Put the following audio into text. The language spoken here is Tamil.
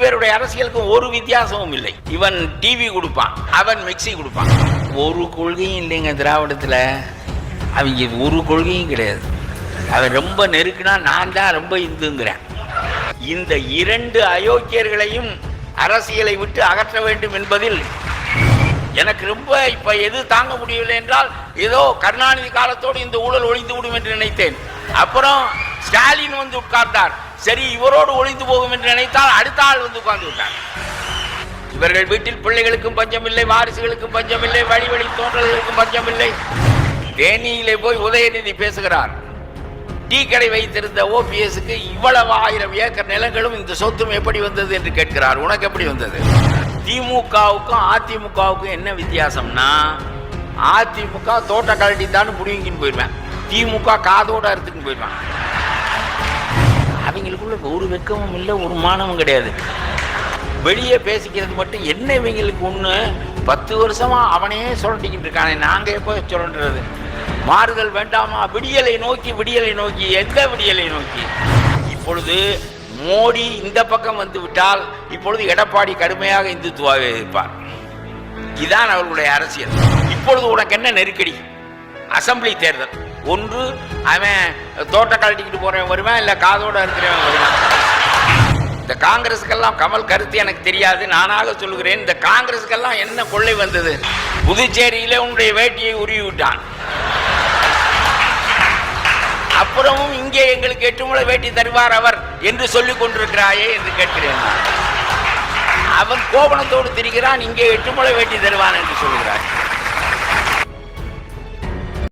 பேருடைய அரசியலுக்கும் ஒரு வித்தியாசமும் இல்லை. இவன் டிவி கொடுப்பான், அவன் மிக்சி கொடுப்பான். ஒரு கொள்கையும் இல்லைங்க திராவிடத்தில். அவங்க ஒரு கொள்கையும் கிடையாது. அவன் ரொம்ப நெருக்குனா நான் தான் ரொம்ப இந்துங்கிறேன். இந்த இரண்டு அயோக்கியர்களையும் அரசியலை விட்டு அகற்ற வேண்டும் என்பதில் எனக்கு ரொம்ப இப்ப எது தாங்க முடியவில்லை என்றால், ஏதோ கருணாநிதி காலத்தோடு இந்த ஊழல் ஒழிந்து விடும் என்று நினைத்தேன். அப்புறம் ஸ்டாலின் வந்து உட்கார்ந்தார். சரி, இவரோடு ஒழிந்து போகும் என்று நினைத்தால் அடுத்த ஆள் வந்து உட்கார்ந்து விட்டார். இவர்கள் வீட்டில் பிள்ளைகளுக்கும் பஞ்சமில்லை, வாரிசுகளுக்கும் பஞ்சமில்லை, வழி வழி தோன்றல்களுக்கும் பஞ்சமில்லை. தேனியிலே போய் உதயநிதி பேசுகிறார். டீ கடை வைத்திருந்த ஓபிஎஸ்க்கு இவ்வளவு 1000 ஏக்கர் நிலங்களும் இந்த சொத்தும் எப்படி வந்தது என்று கேட்கிறார். உனக்கு எப்படி வந்தது? திமுகவுக்கும் அதிமுகவுக்கும் என்ன வித்தியாசம்னா, அதிமுக தோட்ட கழட்டி தான் புடிங்கின்னு போயிடுவேன், திமுக காதோட அறுத்துன்னு போயிடுவேன். அவங்களுக்குள்ள ஒரு வெக்கமும் இல்லை, ஒரு மானமும் கிடையாது. வெளியே பேசிக்கிறது மட்டும் என்ன. இவங்களுக்கு ஒன்று 10 வருஷமா அவனையே சுரண்டிக்கிட்டு இருக்கானே, நாங்கள் எப்போ சுரண்டுறது? மாறுதல் வேண்டாமா? விடியலை நோக்கி, விடியலை நோக்கி. எந்த விடியலை நோக்கி? இப்பொழுது மோடி இந்த பக்கம் வந்து விட்டால் இப்பொழுது எடப்பாடி கடுமையாக இந்துத்துவாவை இருப்பார். இதுதான் அவர்களுடைய அரசியல். இப்பொழுது உனக்கு என்ன நெருக்கடி? அசம்பிளி தேர்தல். ஒன்று அவன் தோட்ட கழட்டிக்கிட்டு போறவன் வருவான், இல்லை காதோட இருக்கிறவன் வருவான். இந்த காங்கிரஸுக்கெல்லாம் கமல் கருத்து எனக்கு தெரியாது, நானாக சொல்லுகிறேன். இந்த காங்கிரஸுக்கெல்லாம் என்ன கொள்ளை வந்தது? புதுச்சேரியிலே உன்னுடைய வேட்டியை உருவி விட்டான். அப்புறமும் இங்கே எங்களுக்கு 8 முழ வேட்டி தருவார் அவர் என்று சொல்லிக் கொண்டிருக்கிறாயே என்று கேட்கிறேன். அவன் கோபணத்தோடு திரிகிறான், இங்கே 8 முழ வேட்டி தருவான் என்று சொல்கிறார்.